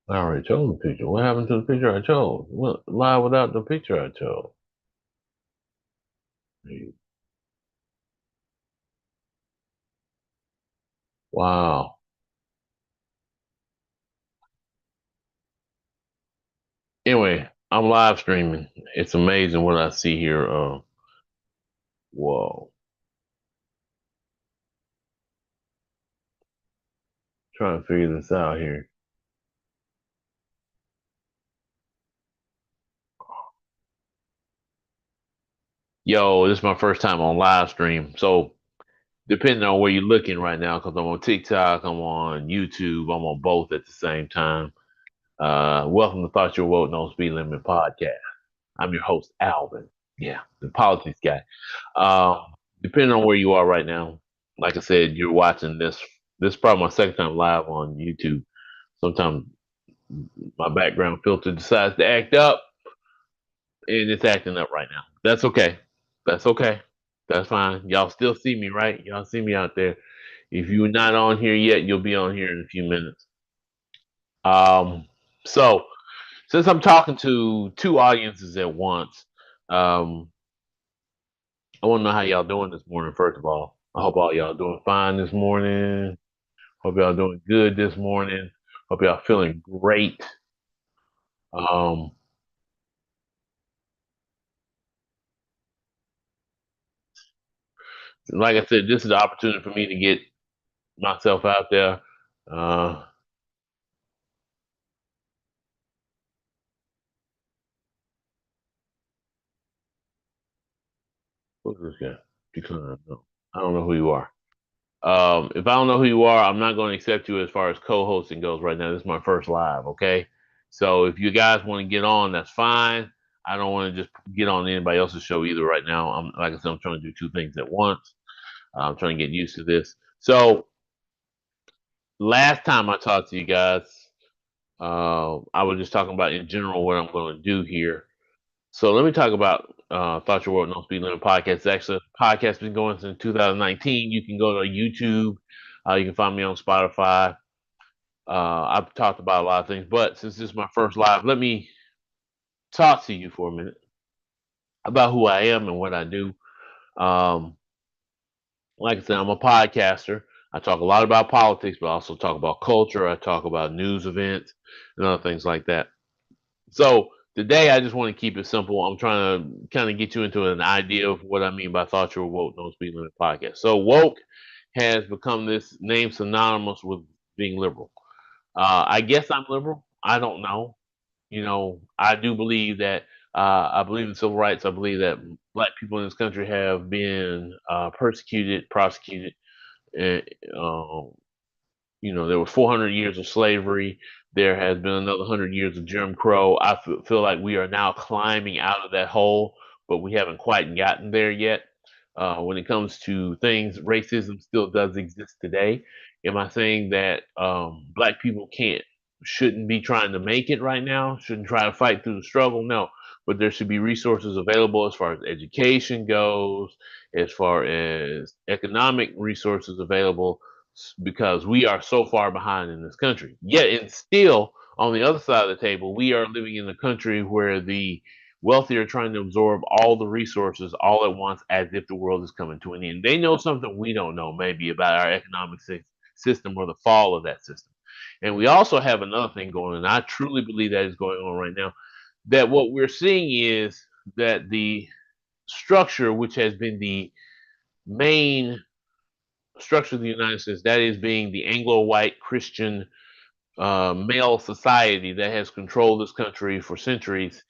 I already told the picture. What happened to the picture I chose? What live without the picture I chose? Wow. Anyway, I'm live streaming. It's amazing what I see here. Whoa. Trying to figure this out here. Yo, this is my first time on live stream. So depending on where you're looking right now, because I'm on TikTok, I'm on YouTube, I'm on both at the same time. Welcome to Thought Your Vote No Speed Limit podcast. I'm your host, Alvin. Yeah, the politics guy. Depending on where you are right now, like I said, you're watching this. This is probably my second time live on YouTube. Sometimes my background filter decides to act up, and it's acting up right now. That's okay. That's okay. That's fine. Y'all still see me, right? Y'all see me out there. If you're not on here yet, you'll be on here in a few minutes. Um, so since I'm talking to two audiences at once, um, I want to know how y'all doing this morning. First of all, I hope all y'all doing fine this morning. Hope y'all doing good this morning. Hope y'all feeling great. Um, like I said, this is the opportunity for me to get myself out there. Uh, who's this guy? Decline. No, I don't know who you are. If I don't know who you are, I'm not going to accept you as far as co-hosting goes right now. This is my first live, okay? So if you guys want to get on, that's fine. I don't want to just get on anybody else's show either right now. I'm like I said, I'm trying to do two things at once. I'm trying to get used to this. So last time I talked to you guys, I was just talking about in general what I'm going to do here. So let me talk about Thought Your World No Speed Limit podcast. It's actually a podcast been going since 2019. You can go to YouTube. You can find me on Spotify. I've talked about a lot of things, but since this is my first live, let me talk to you for a minute about who I am and what I do. Um, like I said, I'm a podcaster. I talk a lot about politics, but I also talk about culture. I talk about news events and other things like that. So today, I just want to keep it simple. I'm trying to kind of get you into an idea of what I mean by thought you're woke, no speed limit podcast. So woke has become this name synonymous with being liberal. I guess I'm liberal. I don't know. You know, I do believe that I believe in civil rights. I believe that black people in this country have been persecuted, prosecuted. And, um, you know, there were 400 years of slavery. There has been another 100 years of Jim Crow. I feel like we are now climbing out of that hole, but we haven't quite gotten there yet. When it comes to things, racism still does exist today. Am I saying that black people shouldn't be trying to make it right now? Shouldn't try to fight through the struggle? No, but there should be resources available as far as education goes, as far as economic resources available, because we are so far behind in this country. Yet, and still on the other side of the table, we are living in a country where the wealthy are trying to absorb all the resources all at once as if the world is coming to an end. They know something we don't know, maybe about our economic system or the fall of that system. And we also have another thing going on. I truly believe that is going on right now. That what we're seeing is that the structure, which has been the main structure of the United States, that is being the Anglo-white Christian male society that has controlled this country for centuries,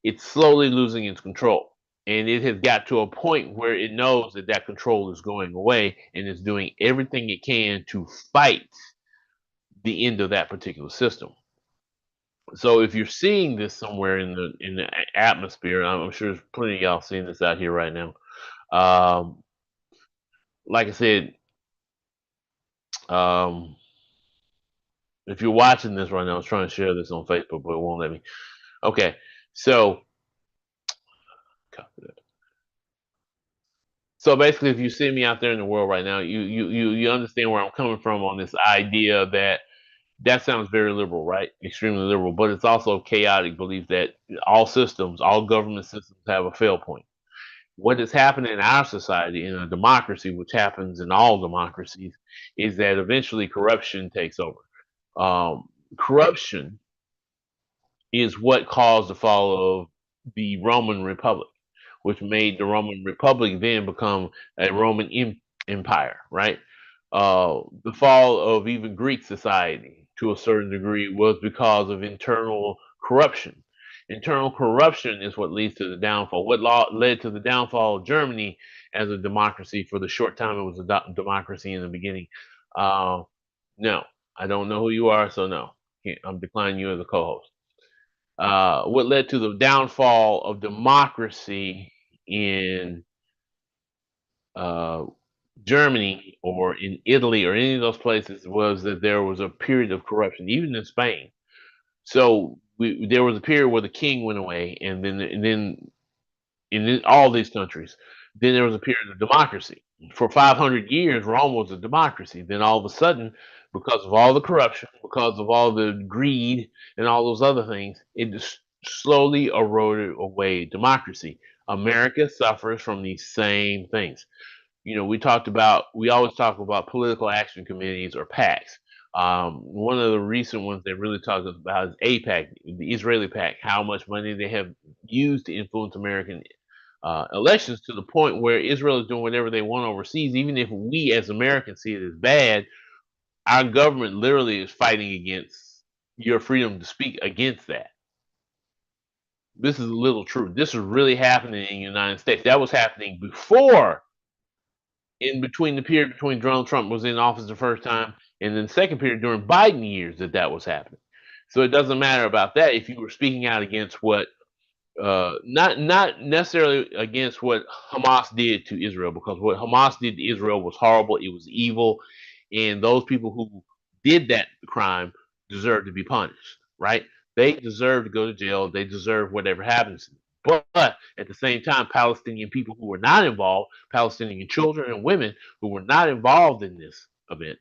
it's slowly losing its control. And it has got to a point where it knows that that control is going away and is doing everything it can to fight the end of that particular system. So if you're seeing this somewhere in the atmosphere, I'm sure there's plenty of y'all seeing this out here right now. Um, like I said, um, if you're watching this right now, I was trying to share this on Facebook, but it won't let me. Okay, so so basically, if you see me out there in the world right now, you understand where I'm coming from on this idea that That sounds very liberal, right? Extremely liberal, but it's also chaotic belief that all systems, all government systems have a fail point. What is happening in our society, in a democracy, which happens in all democracies, is that eventually corruption takes over. Corruption is what caused the fall of the Roman Republic, which made the Roman Republic then become a Empire, right? The fall of even Greek society to a certain degree was because of internal corruption. Internal corruption is what leads to the downfall. Led to the downfall of Germany as a democracy for the short time it was a democracy in the beginning? Uh, no, I don't know who you are, so no, I'm declining you as a co-host. What led to the downfall of democracy in uh, Germany or in Italy or any of those places was that there was a period of corruption, even in Spain. So there was a period where the king went away, and then in all these countries. Then there was a period of democracy. For 500 years, Rome was a democracy. Then all of a sudden, because of all the corruption, because of all the greed and all those other things, it just slowly eroded away democracy. America suffers from these same things. We always talk about political action committees or PACs. One of the recent ones that really talks about is APAC, the Israeli PAC, how much money they have used to influence American elections to the point where Israel is doing whatever they want overseas. Even if we as Americans see it as bad, our government literally is fighting against your freedom to speak against that. This is a little true. This is really happening in the United States. That was happening before, in between the period between Donald Trump was in office the first time, and then the second period during Biden years that was happening. So it doesn't matter about that if you were speaking out against what not necessarily against what Hamas did to Israel, because what Hamas did to Israel was horrible. It was evil, and those people who did that crime deserve to be punished. Right? They deserve to go to jail. They deserve whatever happens. But at the same time, Palestinian people who were not involved, Palestinian children and women who were not involved in this event,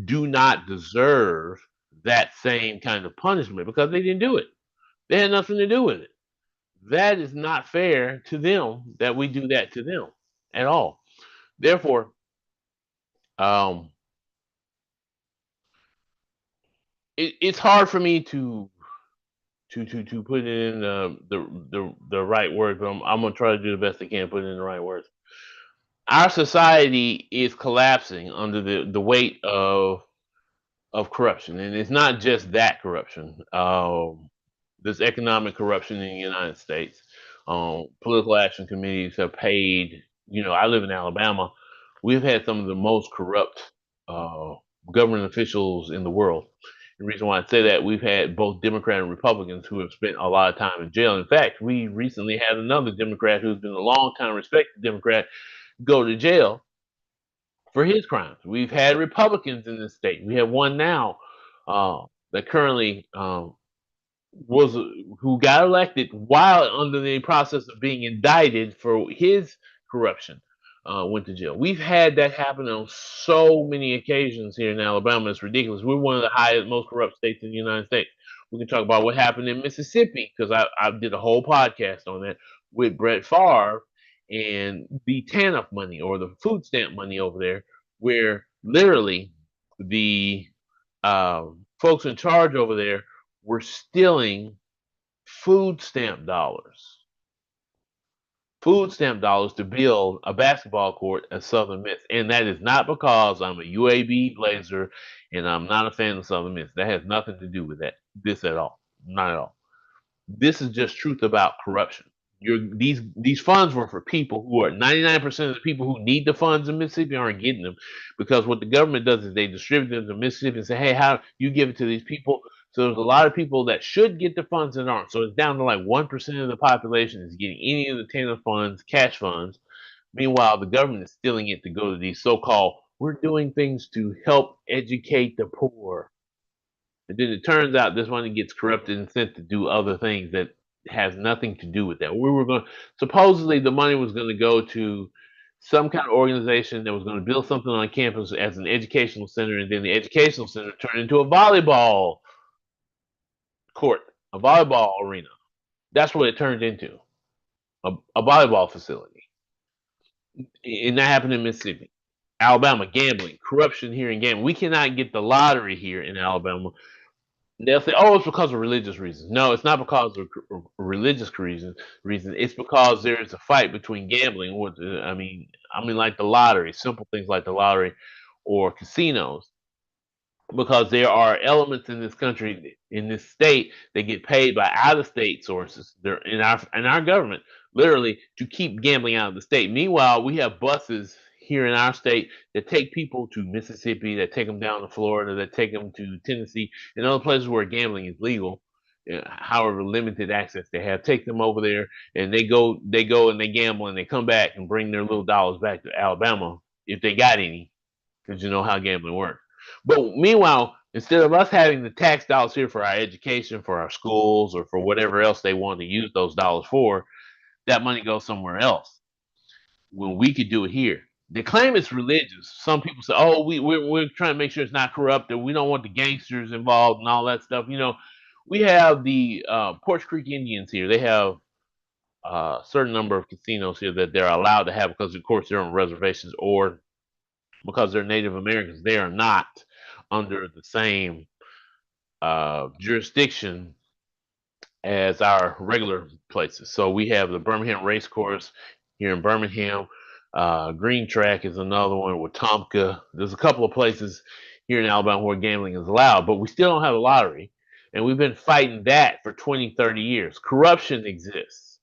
do not deserve that same kind of punishment because they didn't do it. They had nothing to do with it. That is not fair to them that we do that to them at all. Therefore, um, it's hard for me to put it in the right words, but I'm gonna try to do the best I can to put it in the right words. Our society is collapsing under the weight of corruption, and it's not just that corruption. There's economic corruption in the United States. Political action committees have paid. I live in Alabama. We've had some of the most corrupt uh, government officials in the world. The reason why I say that, we've had both Democrat and Republicans who have spent a lot of time in jail. In fact, we recently had another Democrat who's been a long time respected Democrat go to jail for his crimes. We've had Republicans in this state. We have one now that currently was who got elected while under the process of being indicted for his corruption, went to jail. We've had that happen on so many occasions here in Alabama. It's ridiculous. We're one of the highest, most corrupt states in the United States. We can talk about what happened in Mississippi because I did a whole podcast on that with Brett Favre and the TANF money or the food stamp money over there, where literally the folks in charge over there were stealing food stamp dollars. Food stamp dollars to build a basketball court at Southern Miss. And that is not because I'm a UAB Blazer and I'm not a fan of Southern Miss. That has nothing to do with this at all. Not at all. This is just truth about corruption. These funds were for people who are 99% of the people who need the funds in Mississippi aren't getting them, because what the government does is they distribute them to Mississippi and say, hey, how you give it to these people? So there's a lot of people that should get the funds that aren't. So it's down to like 1% of the population is getting any of the TANF funds, cash funds. Meanwhile, the government is stealing it to go to these so-called, we're doing things to help educate the poor. And then it turns out this money gets corrupted and sent to do other things that has nothing to do with that. We were going supposedly the money was going to go to some kind of organization that was going to build something on campus as an educational center, and then the educational center turned into a volleyball court, a volleyball arena. That's what it turned into, a volleyball facility. And that happened in Mississippi. Alabama, gambling, corruption here in gambling. We cannot get the lottery here in Alabama. They'll say, "Oh, it's because of religious reasons." No, it's not because of religious reasons. It's because there is a fight between gambling. I mean, like the lottery, simple things like the lottery, or casinos, because there are elements in this country, in this state, that get paid by out of state sources. They're in our government, literally, to keep gambling out of the state. Meanwhile, we have buses here in our state that take people to Mississippi, that take them down to Florida, that take them to Tennessee, and other places where gambling is legal. However limited access they have, take them over there, and they go and they gamble, and they come back and bring their little dollars back to Alabama if they got any, because you know how gambling works. But meanwhile, instead of us having the tax dollars here for our education, for our schools, or for whatever else they want to use those dollars for, that money goes somewhere else when we could do it here. They claim it's religious. Some people say, "Oh, we're trying to make sure it's not corrupt, and we don't want the gangsters involved and all that stuff." We have the Porch Creek Indians here. They have a certain number of casinos here that they're allowed to have because, of course, they're on reservations, or because they're Native Americans, they are not under the same jurisdiction as our regular places. So we have the Birmingham Race Course here in Birmingham. Green Track is another one, Wetumpka. There's a couple of places here in Alabama where gambling is allowed, but we still don't have a lottery. And we've been fighting that for 20, 30 years. Corruption exists.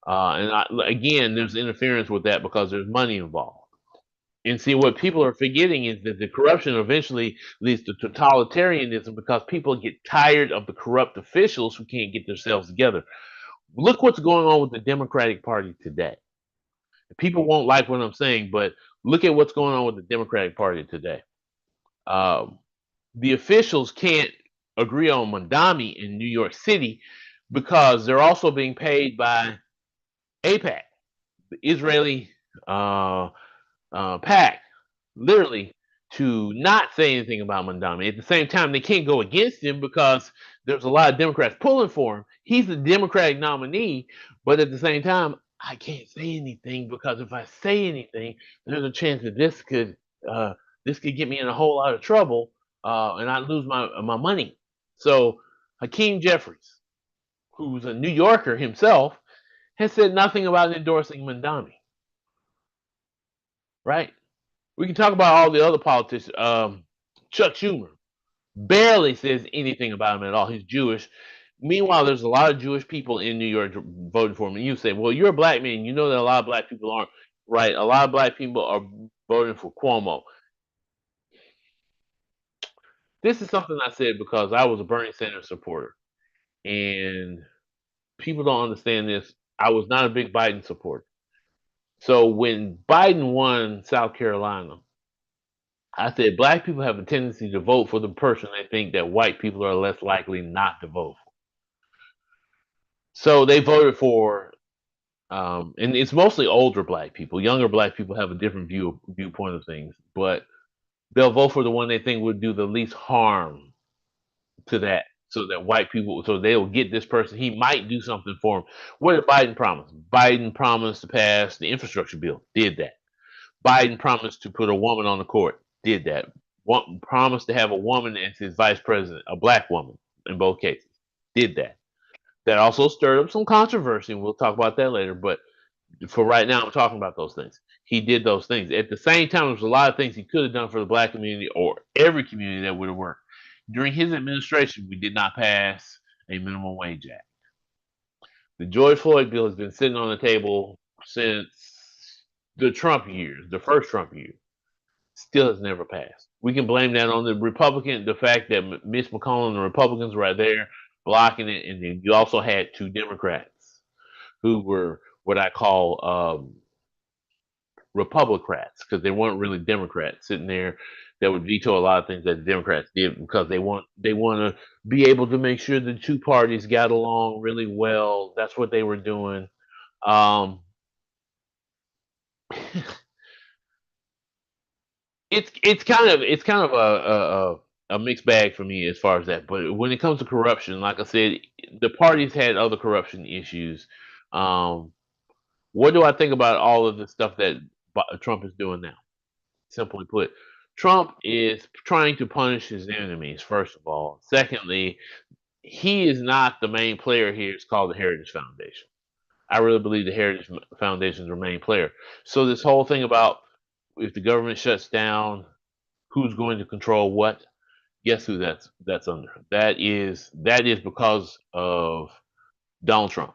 Again, there's interference with that because there's money involved. And see, what people are forgetting is that the corruption eventually leads to totalitarianism because people get tired of the corrupt officials who can't get themselves together. Look what's going on with the Democratic Party today. People won't like what I'm saying, but look at what's going on with the Democratic Party today. Um, the officials can't agree on Mondami in New York City because they're also being paid by APAC, the Israeli PAC, literally, to not say anything about Mondami. At the same time, they can't go against him because there's a lot of Democrats pulling for him. He's the Democratic nominee, but at the same time, I can't say anything because if I say anything, there's a chance that this could get me in a whole lot of trouble, and I lose my money. So Hakeem Jeffries, who's a New Yorker himself, has said nothing about endorsing Mondami. Right? We can talk about all the other politicians. Chuck Schumer barely says anything about him at all. He's Jewish. Meanwhile, there's a lot of Jewish people in New York voting for him. And you say, well, you're a black man. You know that a lot of black people aren't. Right? A lot of black people are voting for Cuomo. This is something I said because I was a Bernie Sanders supporter. And people don't understand this. I was not a big Biden supporter. So when Biden won South Carolina, I said black people have a tendency to vote for the person they think that white people are less likely not to vote for. So they voted for, and it's mostly older black people. Younger black people have a different viewpoint of things, but they'll vote for the one they think would do the least harm to that, so that white people, so they'll get this person. He might do something for them. What did Biden promise? Biden promised to pass the infrastructure bill. Did that. Biden promised to put a woman on the court. Did that. Promised to have a woman as his vice president, a black woman in both cases. Did that. That also stirred up some controversy, and we'll talk about that later. But for right now, I'm talking about those things. He did those things. At the same time, there's a lot of things he could have done for the black community or every community that would have worked. During his administration, we did not pass a minimum wage act. The George Floyd bill has been sitting on the table since the Trump years, the first Trump years. Still has never passed. We can blame that on the fact that Mitch McConnell and the Republicans were there blocking it, and then you also had two Democrats who were what I call Republicrats, because they weren't really Democrats sitting there that would veto a lot of things that the Democrats did because they want to be able to make sure the two parties got along really well. That's what they were doing. Um, it's kind of a mixed bag for me as far as that. But when it comes to corruption, like I said, the parties had other corruption issues. Um, what do I think about all of the stuff that Trump is doing now? Simply put, Trump is trying to punish his enemies. First of all, secondly, he is not the main player here. It's called the Heritage Foundation. I really believe the Heritage Foundation is the main player. So this whole thing about if the government shuts down, who's going to control what? Guess who that's under? That is because of Donald Trump.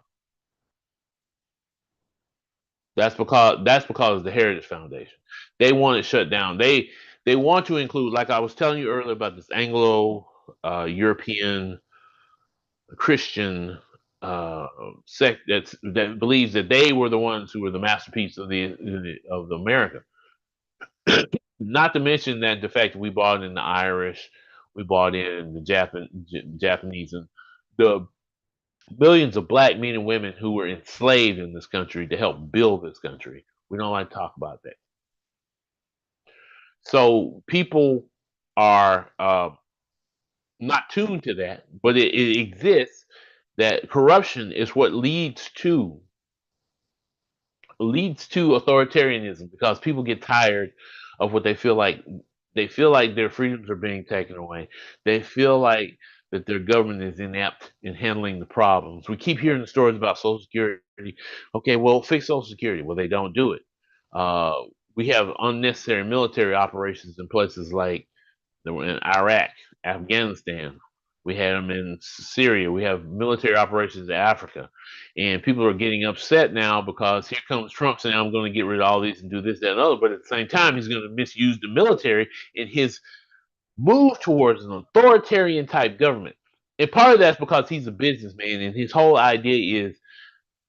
That's because of the Heritage Foundation. They want it shut down. They want to include, like I was telling you earlier about this Anglo European Christian uh, sect that believes that they were the ones who were the masterpiece of the America. Not to mention that the fact that we brought in the Irish, we brought in the Japanese, and the millions of black men and women who were enslaved in this country to help build this country. We don't like to talk about that. So people are not tuned to that, but it exists. That corruption is what leads to authoritarianism because people get tired of what they feel like their freedoms are being taken away. They feel like that their government is inept in handling the problems. We keep hearing the stories about Social Security. Okay, well, fix Social Security. Well, they don't do it. Uh, we have unnecessary military operations in places like they were in Iraq, Afghanistan. We had them in Syria. We have military operations in Africa. And people are getting upset now because here comes Trump saying, I'm going to get rid of all these and do this, that, and other. But at the same time, he's going to misuse the military in his move towards an authoritarian type government. And part of that's because he's a businessman and his whole idea is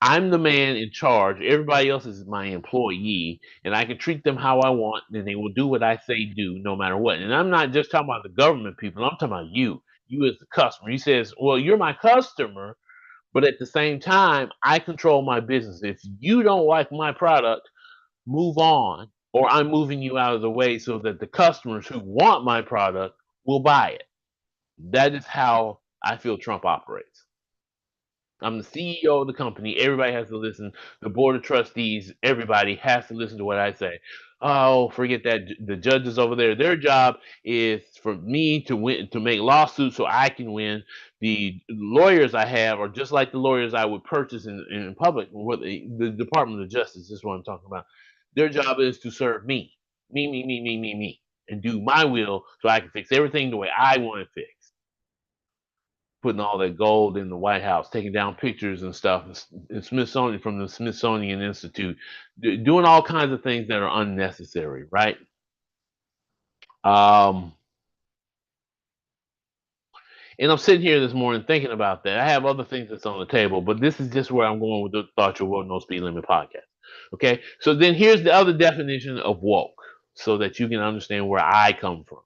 I'm the man in charge. Everybody else is my employee, and I can treat them how I want, and they will do what I say do, no matter what. And I'm not just talking about the government people. I'm talking about you as the customer. He says, "Well, you're my customer, but at the same time, I control my business. If you don't like my product, move on, or I'm moving you out of the way so that the customers who want my product will buy it." That is how I feel Trump operates. I'm the CEO of the company. Everybody has to listen. The board of trustees, everybody has to listen to what I say. Oh, forget that. The judges over there, their job is for me to win, to make lawsuits so I can win. The lawyers I have are just like the lawyers I would purchase in public. The Department of Justice is what I'm talking about. Their job is to serve me, and do my will so I can fix everything the way I want it fixed, putting all that gold in the White House, taking down pictures and stuff, and Smithsonian from the Smithsonian Institute, doing all kinds of things that are unnecessary, right? Um, and I'm sitting here this morning thinking about that. I have other things that's on the table, but this is just where I'm going with the Thought Your Woke No Speed Limit podcast. Okay, so then here's the other definition of woke, so that you can understand where I come from.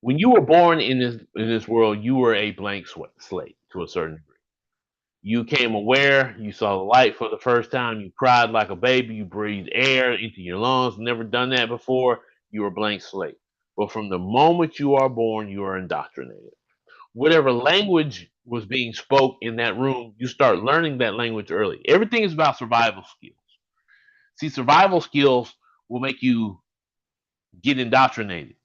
When you were born in this world, you were a blank slate to a certain degree. You came aware, you saw the light for the first time, you cried like a baby, you breathed air into your lungs, never done that before, you were a blank slate. But from the moment you are born, you are indoctrinated. Whatever language was being spoke in that room, you start learning that language early. Everything is about survival skills. See, survival skills will make you get indoctrinated.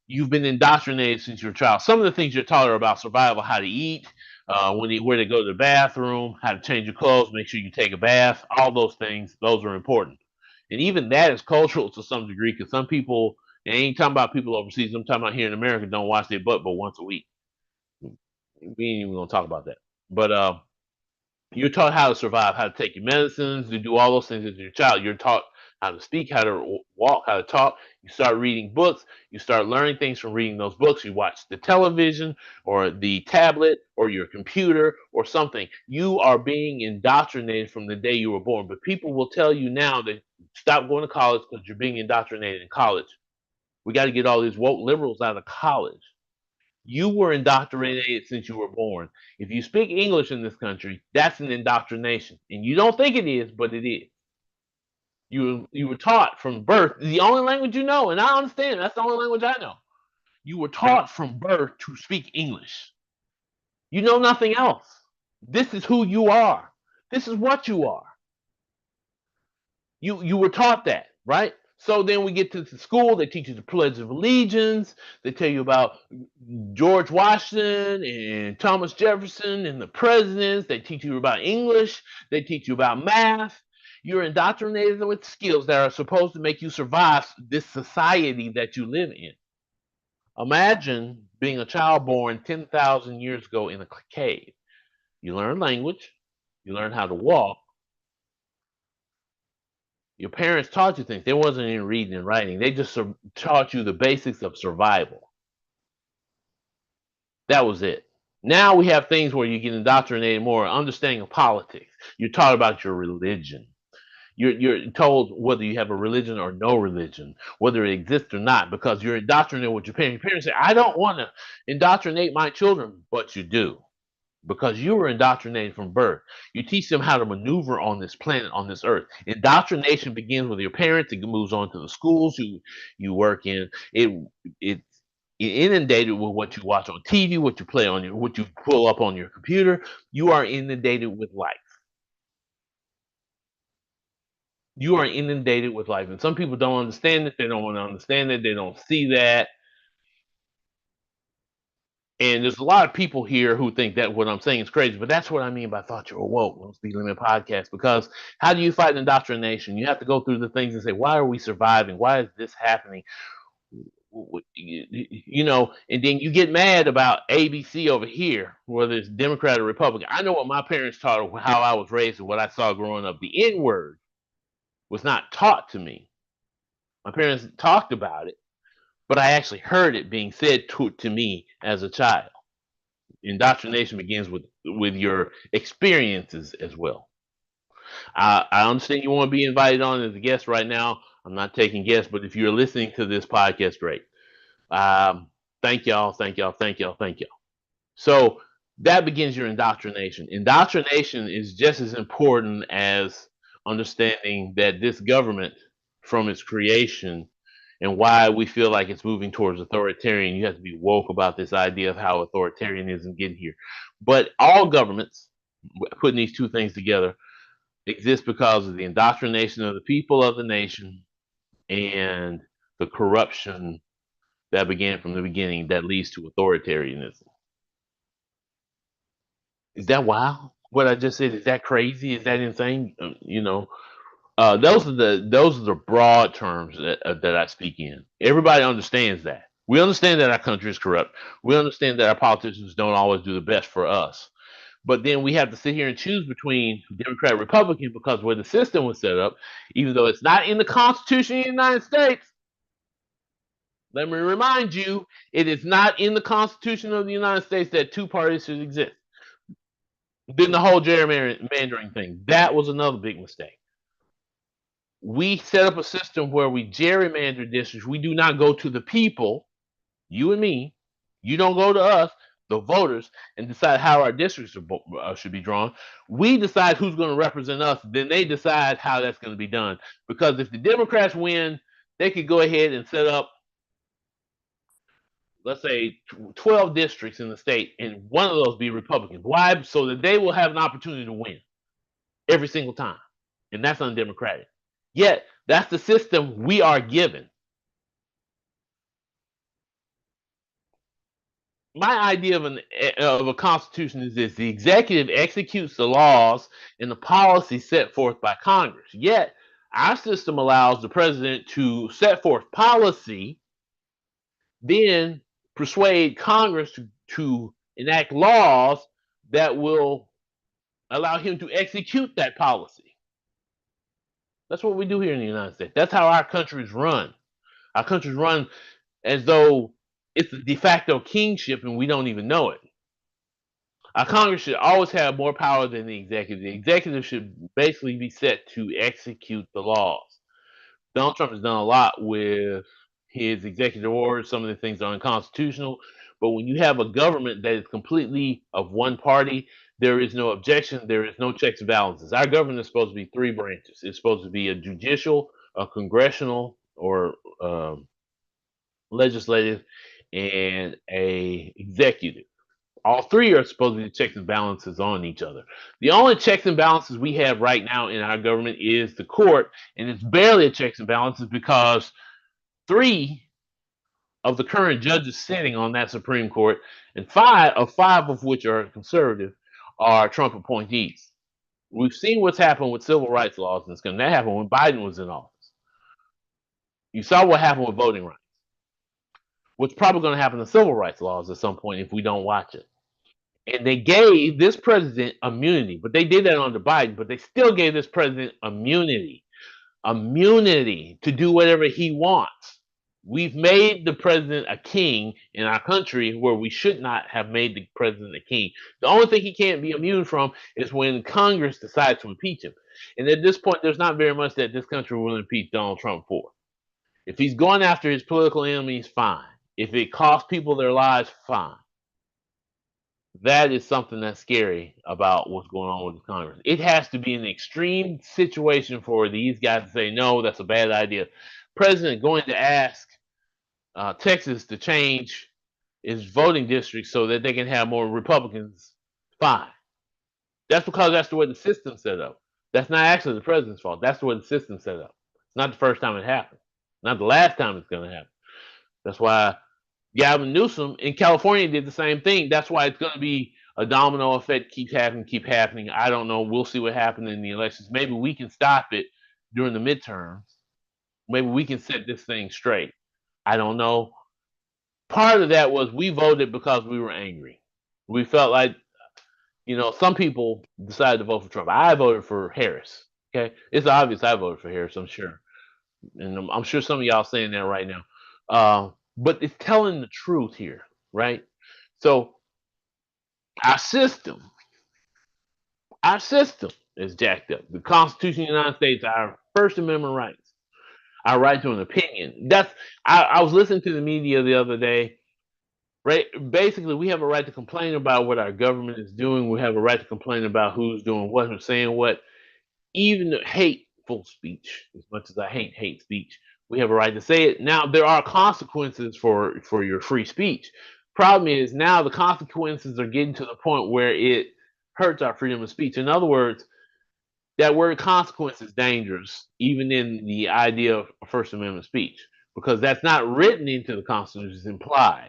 You've been indoctrinated since you're a child. Some of the things you're taught are about survival: how to eat, where to go to the bathroom, how to change your clothes, make sure you take a bath. All those things, those are important. And even that is cultural to some degree because some people, and I ain't talking about people overseas, I'm talking about here in America, don't wash their butt but once a week. We ain't even gonna talk about that. But you're taught how to survive, how to take your medicines, to do all those things as your child. You're taught how to speak, how to walk, how to talk. You start reading books. You start learning things from reading those books. You watch the television or the tablet or your computer or something. You are being indoctrinated from the day you were born. But people will tell you now that stop going to college because you're being indoctrinated in college. We got to get all these woke liberals out of college. You were indoctrinated since you were born. If you speak English in this country, that's an indoctrination. And you don't think it is, but it is. You were taught from birth the only language you know, and I understand that's the only language I know. You were taught from birth to speak English. You know nothing else. This is who you are. This is what you are. You were taught that, right? So then we get to the school. They teach you the Pledge of Allegiance. They tell you about George Washington and Thomas Jefferson and the presidents. They teach you about English. They teach you about math. You're indoctrinated with skills that are supposed to make you survive this society that you live in. Imagine being a child born 10,000 years ago in a cave. You learn language, you learn how to walk. Your parents taught you things. There wasn't any reading and writing. They just taught you the basics of survival. That was it. Now we have things where you get indoctrinated more, understanding of politics. You're taught about your religion. You're told whether you have a religion or no religion, whether it exists or not, because you're indoctrinated with your parents. Your parents say, I don't want to indoctrinate my children, but you do. Because you were indoctrinated from birth. You teach them how to maneuver on this planet, on this earth. Indoctrination begins with your parents. It moves on to the schools you work in. It's inundated with what you watch on TV, what you play on what you pull up on your computer. You are inundated with life. You are inundated with life, and some people don't understand it. They don't want to understand it. They don't see that. And there's a lot of people here who think that what I'm saying is crazy, but that's what I mean by thought you're woke on Speed Limit Podcast. Because how do you fight indoctrination? You have to go through the things and say, why are we surviving? Why is this happening? You know, and then you get mad about ABC over here, whether it's Democrat or Republican. I know what my parents taught, how I was raised, and what I saw growing up. The N word was not taught to me. My parents talked about it, but I actually heard it being said to me as a child. Indoctrination begins with your experiences as well. I understand you want to be invited on as a guest right now. I'm not taking guests, but if you're listening to this podcast, great. Thank y'all, thank y'all, thank y'all, thank y'all. So that begins your indoctrination. Indoctrination is just as important as understanding that this government, from its creation, and why we feel like it's moving towards authoritarian. You have to be woke about this idea of how authoritarianism get here. But all governments, putting these two things together, exist because of the indoctrination of the people of the nation and the corruption that began from the beginning that leads to authoritarianism. Is that wild? What I just said, is that crazy? Is that insane? Those are the broad terms that I speak in. Everybody understands that. We understand that our country is corrupt. We understand that our politicians don't always do the best for us. But then we have to sit here and choose between Democrat and Republican because where the system was set up, even though it's not in the Constitution of the United States, let me remind you, it is not in the Constitution of the United States that two parties should exist. Then the whole gerrymandering thing, that was another big mistake. We set up a system where we gerrymander districts. We do not go to the people, you and me. You don't go to us, the voters, and decide how our districts should be drawn. We decide who's going to represent us. Then they decide how that's going to be done. Because if the Democrats win, they could go ahead and set up, let's say, 12 districts in the state, and one of those be Republicans. Why? So that they will have an opportunity to win every single time. And that's undemocratic. Yet, that's the system we are given. My idea of a constitution is this: the executive executes the laws and the policy set forth by Congress. Yet, our system allows the president to set forth policy, then persuade Congress to enact laws that will allow him to execute that policy. That's what we do here in the United States. That's how our country's run. Our country's run as though it's a de facto kingship and we don't even know it. Our Congress should always have more power than the executive. The executive should basically be set to execute the laws. Donald Trump has done a lot with his executive orders. Some of the things are unconstitutional. But when you have a government that is completely of one party, There is no objection. There is no checks and balances. Our government is supposed to be three branches. It's supposed to be a judicial, a congressional, or legislative, and a executive. All three are supposed to be checks and balances on each other. The only checks and balances we have right now in our government is the court, and it's barely a checks and balances because three of the current judges sitting on that Supreme Court, and five of which are conservative, are Trump appointees. We've seen what's happened with civil rights laws in this country. That happened when Biden was in office. You saw what happened with voting rights. What's probably going to happen to civil rights laws at some point if we don't watch it. And they gave this president immunity, but they did that under Biden, but they still gave this president immunity to do whatever he wants. We've made the president a king in our country where we should not have made the president a king. The only thing he can't be immune from is when Congress decides to impeach him. And at this point, there's not very much that this country will impeach Donald Trump for. If he's going after his political enemies, fine. If it costs people their lives, fine. That is something that's scary about what's going on with Congress. It has to be an extreme situation for these guys to say, no, that's a bad idea. President going to ask Texas to change its voting district so that they can have more Republicans, fine. That's because that's the way the system's set up. That's not actually the president's fault. That's the way the system's set up. It's not the first time it happened. Not the last time it's going to happen. That's why Gavin Newsom in California did the same thing. That's why it's going to be a domino effect. Keep happening. I don't know. We'll see what happens in the elections. Maybe we can stop it during the midterms. Maybe we can set this thing straight. I don't know. Part of that was we voted because we were angry. We felt like, some people decided to vote for Trump. I voted for Harris. Okay, it's obvious I voted for Harris. I'm sure, and I'm sure some of y'all saying that right now. But it's telling the truth here, right? So our system, our system is jacked up. The Constitution of the United States, our First Amendment rights, our right to an opinion. I was listening to the media the other day. Right, basically, we have a right to complain about what our government is doing. We have a right to complain about who's doing what, who's saying what. Even hateful speech, as much as I hate speech, we have a right to say it. Now there are consequences for your free speech. Problem is now the consequences are getting to the point where it hurts our freedom of speech. In other words, that word consequence is dangerous, even in the idea of First Amendment speech, because that's not written into the Constitution; it's implied.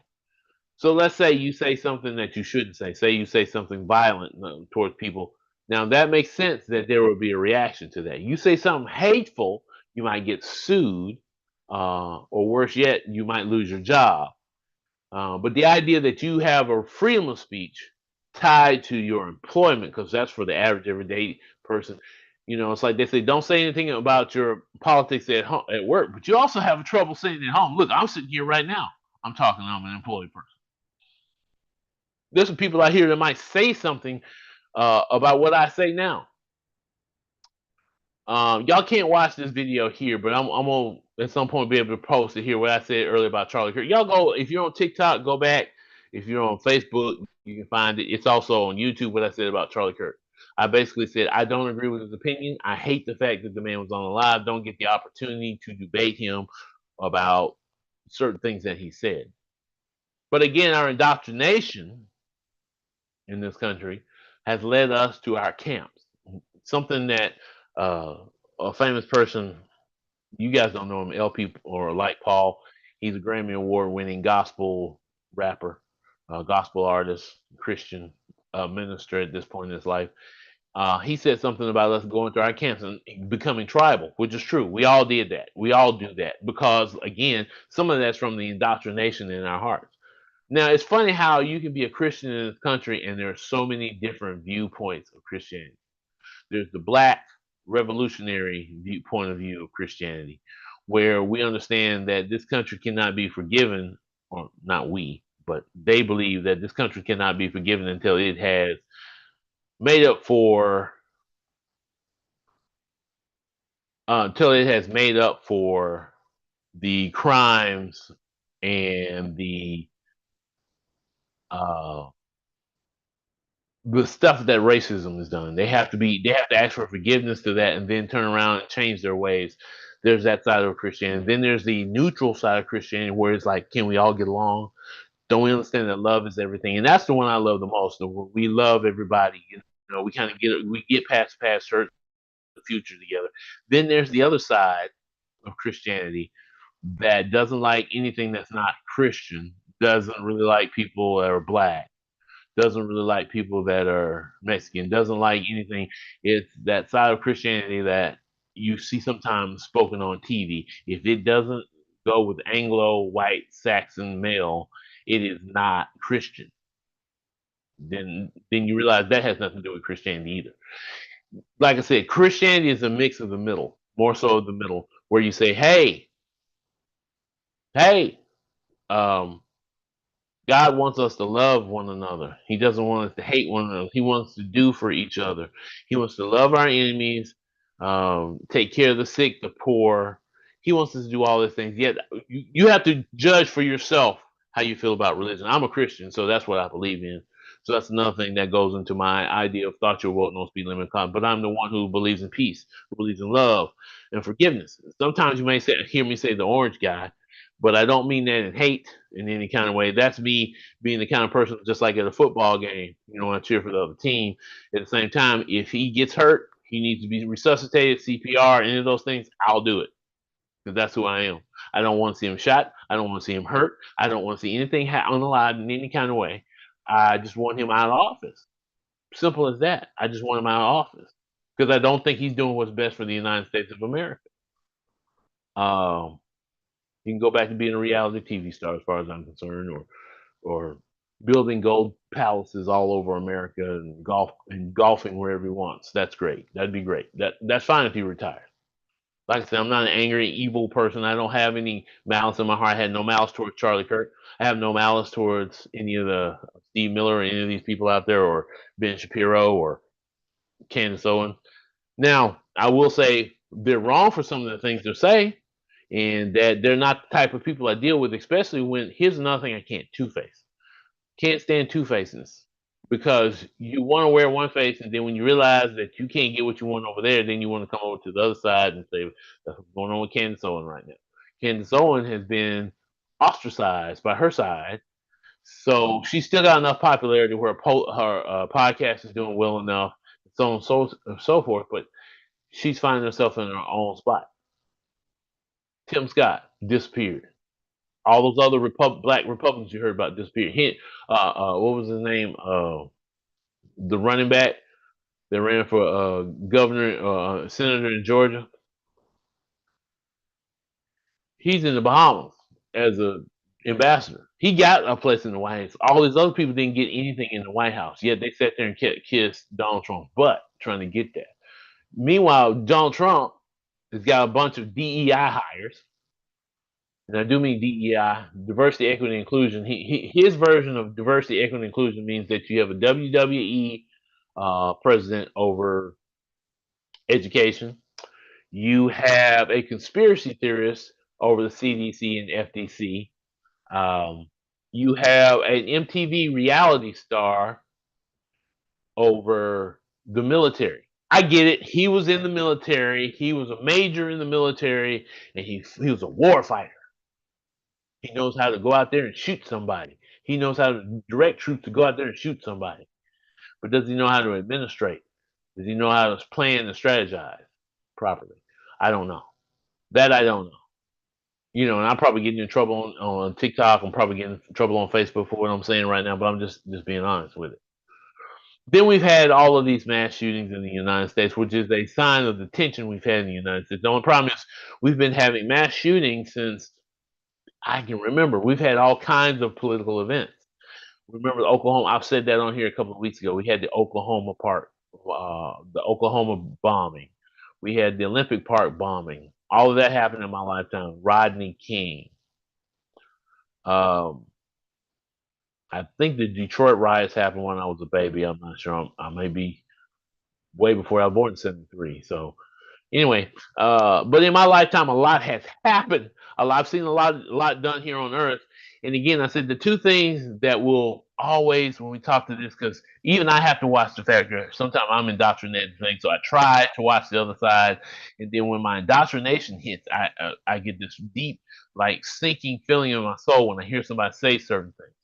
So let's say you say something that you shouldn't say. Say you say something violent towards people. Now that makes sense that there will be a reaction to that. You say something hateful, you might get sued, or worse yet, you might lose your job. But the idea that you have a freedom of speech tied to your employment, because that's for the average everyday person. It's like they say, don't say anything about your politics at home, at work, but you also have trouble saying it at home. Look, I'm sitting here right now. I'm an employed person. There's some people out here that might say something about what I say now. Y'all can't watch this video here, but I'm gonna at some point be able to post it here. What I said earlier about Charlie Kirk. Y'all go if you're on TikTok, go back. If you're on Facebook, you can find it. It's also on YouTube. What I said about Charlie Kirk. I basically said I don't agree with his opinion. I hate the fact that the man was on the live. Don't get the opportunity to debate him about certain things that he said. But again, our indoctrination in this country has led us to our camps. Something that a famous person, you guys don't know him, LP or like Paul, he's a Grammy Award winning gospel rapper, gospel artist, Christian minister at this point in his life. He said something about us going to our camps and becoming tribal, which is true. We all did that. We all do that because, again, some of that's from the indoctrination in our hearts. Now, it's funny how you can be a Christian in this country and there are so many different viewpoints of Christianity. There's the black revolutionary point of view of Christianity, where we understand that this country cannot be forgiven, or not we, but they believe that this country cannot be forgiven until it has made up for the crimes and the uh, the stuff that racism has done. They have to ask for forgiveness to that and then turn around and change their ways. There's that side of Christianity. Then there's the neutral side of Christianity where it's like, can we all get along? Don't we understand that love is everything? And that's the one I love the most. We love everybody. You know, we get past hurt the future together. Then there's the other side of Christianity that doesn't like anything that's not Christian, doesn't really like people that are black, doesn't really like people that are Mexican, doesn't like anything. It's that side of Christianity that you see sometimes spoken on TV. If it doesn't go with Anglo, white, Saxon male, it is not Christian. Then you realize that has nothing to do with Christianity either. Like I said, Christianity is a mix of the middle, more so of the middle, where you say, hey, um, God wants us to love one another. He doesn't want us to hate one another. He wants to do for each other. He wants to love our enemies, take care of the sick, the poor. He wants us to do all these things. Yet you have to judge for yourself how you feel about religion. I'm a Christian, so that's what I believe in. So that's another thing that goes into my idea of thought your world, no speed limit con. But I'm the one who believes in peace, who believes in love and forgiveness. Sometimes you may hear me say the orange guy, but I don't mean that in hate in any kind of way. That's me being the kind of person, just like at a football game, you know, I cheer for the other team. At the same time, if he gets hurt, he needs to be resuscitated, CPR, any of those things, I'll do it because that's who I am. I don't want to see him shot. I don't want to see him hurt. I don't want to see anything unalive in any kind of way. I just want him out of office. Simple as that. I just want him out of office because I don't think he's doing what's best for the United States of America. Um, he can go back to being a reality TV star, as far as I'm concerned, or building gold palaces all over America and golfing wherever he wants. That's great. That'd be great. That's fine if he retires. Like I said, I'm not an angry, evil person. I don't have any malice in my heart. I had no malice towards Charlie Kirk. I have no malice towards any of the Steve Miller or any of these people out there, or Ben Shapiro or Candace Owens. Now, I will say they're wrong for some of the things they say, and that they're not the type of people I deal with, especially when here's another thing I can't two face. Can't stand two faces because you want to wear one face, and then when you realize that you can't get what you want over there, then you want to come over to the other side and say, that's what's going on with Candace Owen right now. Candace Owen has been ostracized by her side, so she's still got enough popularity where her podcast is doing well enough, so on and so forth, but she's finding herself in her own spot. Tim Scott disappeared. All those other black Republicans you heard about disappeared. What was his name? The running back that ran for governor, senator in Georgia. He's in the Bahamas as a ambassador. He got a place in the White House. All these other people didn't get anything in the White House. Yet they sat there and kissed Donald Trump's butt trying to get that. Meanwhile, Donald Trump has got a bunch of DEI hires, and I do mean DEI, diversity, equity, inclusion. His version of diversity, equity, inclusion means that you have a WWE president over education. You have a conspiracy theorist over the CDC and FDC. Um, you have an MTV reality star over the military. I get it. He was in the military. He was a major in the military, and he was a war fighter. He knows how to go out there and shoot somebody. He knows how to direct troops to go out there and shoot somebody. But does he know how to administrate? Does he know how to plan and strategize properly? I don't know. That I don't know. You know, and I'm probably getting in trouble on TikTok. I'm probably getting in trouble on Facebook for what I'm saying right now, but I'm just being honest with it. Then we've had all of these mass shootings in the United States, which is a sign of the tension we've had in the United States. The only problem is we've been having mass shootings since I can remember. We've had all kinds of political events. Remember Oklahoma? I've said that on here a couple of weeks ago. We had the Oklahoma Park, the Oklahoma bombing. We had the Olympic Park bombing. All of that happened in my lifetime. Rodney King. Um, I think the Detroit riots happened when I was a baby. I'm not sure. I may be way before I was born in '73. So anyway, but in my lifetime, a lot has happened. I've seen a lot done here on Earth. And again, I said the two things that will always, when we talk to this, because even I have to watch the factor. Sometimes I'm indoctrinated things, so I try to watch the other side. And then when my indoctrination hits, I get this deep, like sinking feeling in my soul when I hear somebody say certain things.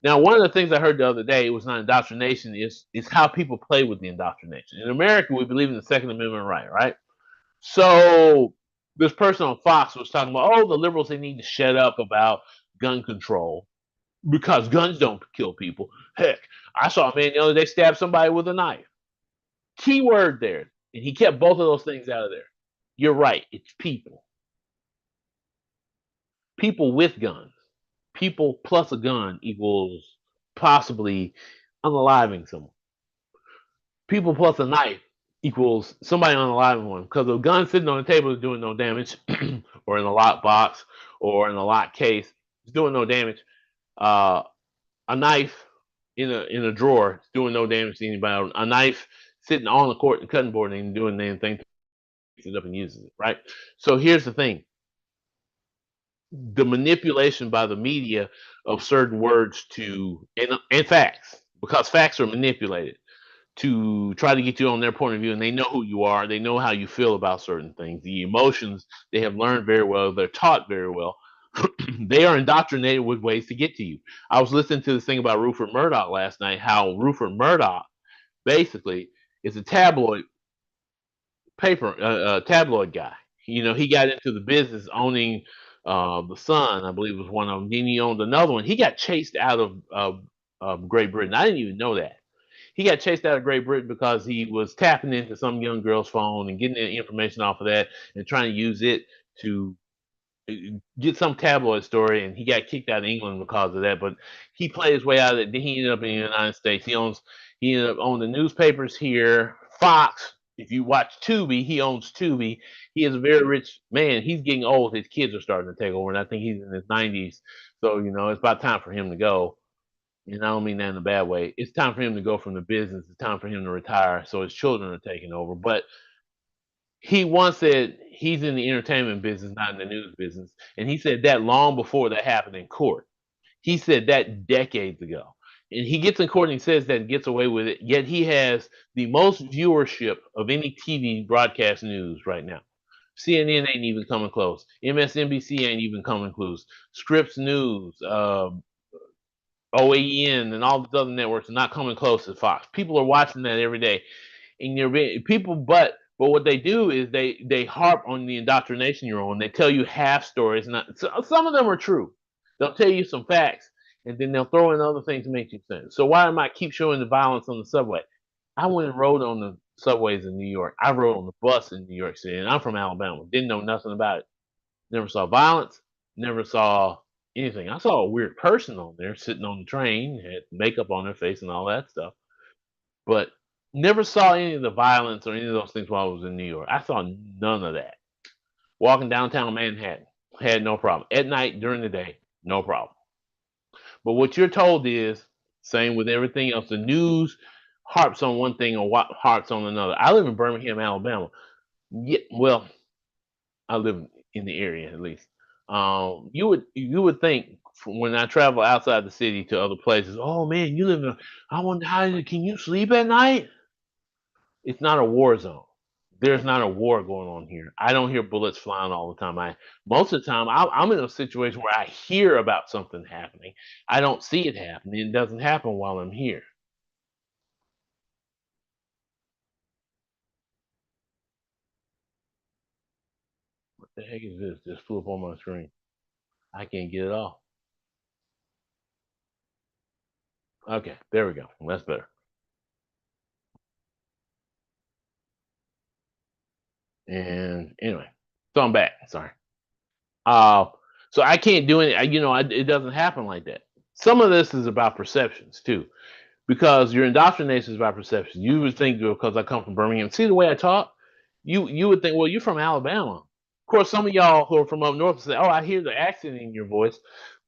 Now, one of the things I heard the other day was not indoctrination; is how people play with the indoctrination. In America, we believe in the Second Amendment right, right? So this person on Fox was talking about, oh, the liberals they need to shut up about gun control because guns don't kill people. Heck, I saw a man the other day stab somebody with a knife. Key word there, and he kept both of those things out of there. You're right. It's people. People with guns. People plus a gun equals possibly unaliving someone. People plus a knife equals somebody unaliving one because a gun sitting on the table is doing no damage, or in a lock box, or in a lock case, it's doing no damage. Uh, a knife in a drawer is doing no damage to anybody. A knife sitting on the court and cutting board ain't doing anything. Picks it up and uses it, right? So here's the thing: the manipulation by the media of certain words to and facts, because facts are manipulated to try to get you on their point of view, and they know who you are, they know how you feel about certain things, the emotions they have learned very well, they're taught very well. They are indoctrinated with ways to get to you. I was listening to this thing about Rupert Murdoch last night, how Rupert Murdoch basically is a tabloid guy. You know, he got into the business owning the Sun, I believe was one of them. Then he owned another one. He got chased out of Great Britain. I didn't even know that. He got chased out of Great Britain because he was tapping into some young girl's phone and getting the information off of that and trying to use it to get some tabloid story, and he got kicked out of England because of that. But he played his way out of it. Then he ended up in the United States. He ended up owning the newspapers here, Fox. If you watch Tubi, he owns Tubi. He is a very rich man. He's getting old. His kids are starting to take over, and I think he's in his 90s. So it's about time for him to go. And I don't mean that in a bad way. It's time for him to go from the business. It's time for him to retire. So his children are taking over. But he once said he's in the entertainment business, not in the news business. And he said that long before that happened in court. He said that decades ago. And he gets in court and he says that and gets away with it. Yet he has the most viewership of any TV broadcast news right now. CNN ain't even coming close. MSNBC ain't even coming close. Scripps News, OAN, and all the other networks are not coming close to Fox. People are watching that every day, and people. But what they do is they harp on the indoctrination you're on. They tell you half stories. Not some of them are true. They'll tell you some facts, and then they'll throw in other things to make you think. So why am I keep showing the violence on the subway? I went and rode on the subways in New York. I rode on the bus in New York City, and I'm from Alabama. Didn't know nothing about it. Never saw violence. Never saw anything. I saw a weird person on there sitting on the train, had makeup on their face and all that stuff, but never saw any of the violence or any of those things while I was in New York. I saw none of that. Walking downtown Manhattan, had no problem. At night, during the day, no problem. But what you're told is same with everything else. The news harps on one thing or harps on another. I live in Birmingham, Alabama. Yeah, well, I live in the area at least. You would think when I travel outside the city to other places, oh man, you live in. I wonder how can you sleep at night? It's not a war zone. There's not a war going on here. I don't hear bullets flying all the time. I Most of the time I'm in a situation where I hear about something happening. I don't see it happening. It doesn't happen while I'm here. What the heck is this? Just flew up on my screen. I can't get it off. Okay, there we go. That's better. And anyway, so I'm back. Sorry. Uh, so I can't do it. It doesn't happen like that. Some of this is about perceptions too, because your indoctrination is about perception. You would think because I come from Birmingham, see the way I talk, you would think, well, you're from Alabama. Of course, some of y'all who are from up north say, oh, I hear the accent in your voice,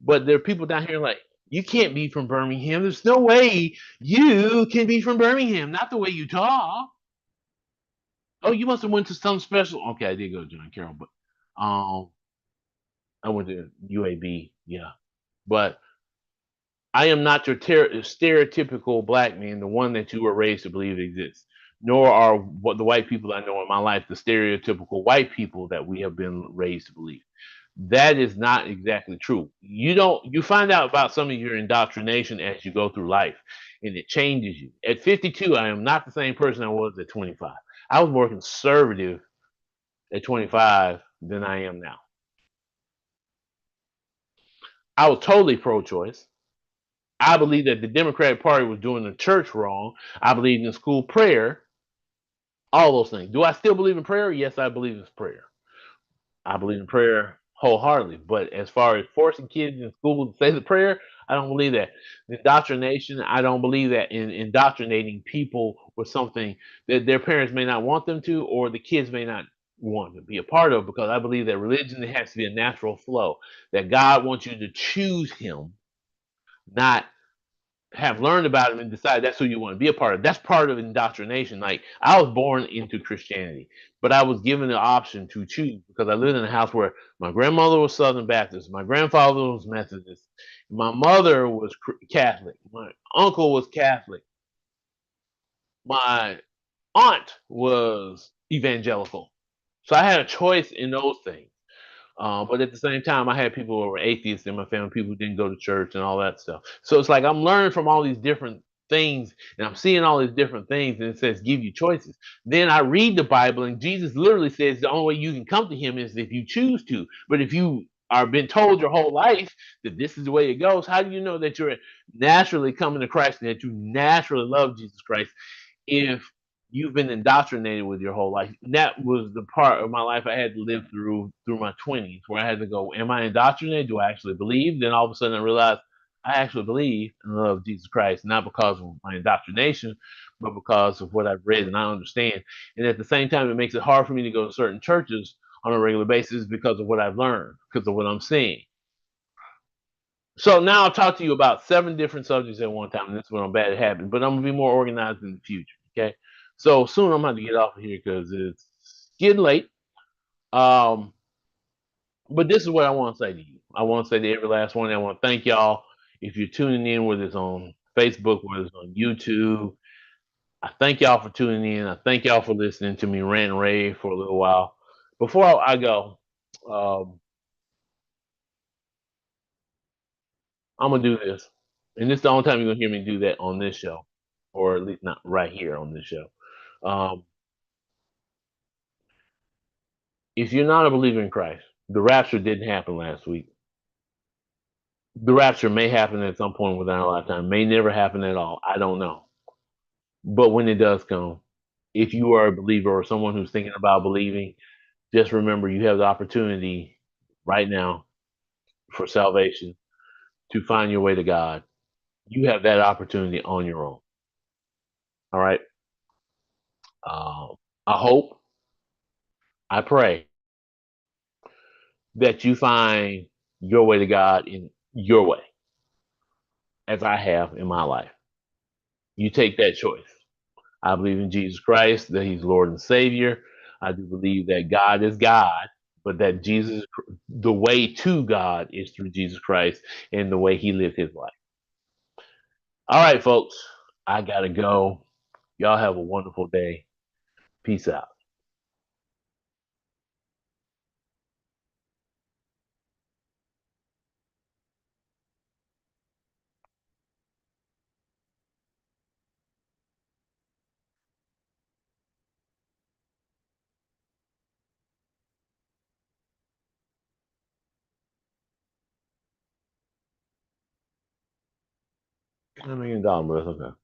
but there are people down here like, you can't be from Birmingham. There's no way you can be from Birmingham. Not the way you talk. Oh, you must have went to some special. Okay, I did go to John Carroll, but I went to UAB. Yeah, But I am not your stereotypical black man, the one that you were raised to believe exists. Nor are what the white people I know in my life the stereotypical white people that we have been raised to believe. That is not exactly true. You find out about some of your indoctrination as you go through life, and it changes you. At 52, I am not the same person I was at 25. I was more conservative at 25 than I am now. I was totally pro-choice. I believe that the Democratic Party was doing the church wrong. I believed in school prayer, all those things. Do I still believe in prayer? Yes, I believe in prayer. I believe in prayer wholeheartedly. But as far as forcing kids in school to say the prayer, I don't believe that. Indoctrination, I don't believe that in indoctrinating people with something that their parents may not want them to, or the kids may not want to be a part of, because I believe that religion has to be a natural flow. That God wants you to choose Him, not have learned about him and decide that's who you want to be a part of. That's part of indoctrination. Like, I was born into Christianity, but I was given the option to choose because I lived in a house where my grandmother was Southern Baptist, my grandfather was Methodist, my mother was Catholic, my uncle was Catholic, my aunt was evangelical. So I had a choice in those things. But at the same time, I had people who were atheists in my family, people who didn't go to church and all that stuff. So it's like I'm learning from all these different things and I'm seeing all these different things, and it says give you choices. Then I read the Bible, and Jesus literally says the only way you can come to Him is if you choose to. But if you are been told your whole life that this is the way it goes, how do you know that you're naturally coming to Christ and that you naturally love Jesus Christ if you've been indoctrinated with your whole life? And that was the part of my life I had to live through my 20s, where I had to go, am I indoctrinated? Do I actually believe? Then all of a sudden I realized I actually believe and love Jesus Christ, not because of my indoctrination, but because of what I've read and I understand. And at the same time, it makes it hard for me to go to certain churches on a regular basis because of what I've learned, because of what I'm seeing. So now I'll talk to you about 7 different subjects at one time, and this is what I'm bad at habit, but I'm gonna be more organized in the future. Okay. So soon I'm gonna have to get off of here because it's getting late. Um, but this is what I want to say to you. I want to say to every last one. I want to thank y'all if you're tuning in, whether it's on Facebook, whether it's on YouTube. I thank y'all for tuning in. I thank y'all for listening to me rant and rave for a little while. Before I go, um, I'm gonna do this, and this is the only time you're gonna hear me do that on this show, or at least not right here on this show. Um, if you're not a believer in Christ, the rapture didn't happen last week. The rapture may happen at some point within our lifetime, may never happen at all. I don't know. But when it does come, if you are a believer or someone who's thinking about believing, just remember you have the opportunity right now for salvation to find your way to God. You have that opportunity on your own. All right. I hope, I pray that you find your way to God in your way, as I have in my life. You take that choice. I believe in Jesus Christ, that He's Lord and Savior. I do believe that God is God, but that the way to God is through Jesus Christ and the way He lived His life. All right, folks, I got to go. Y'all have a wonderful day. Peace out. $1 million, but that's okay.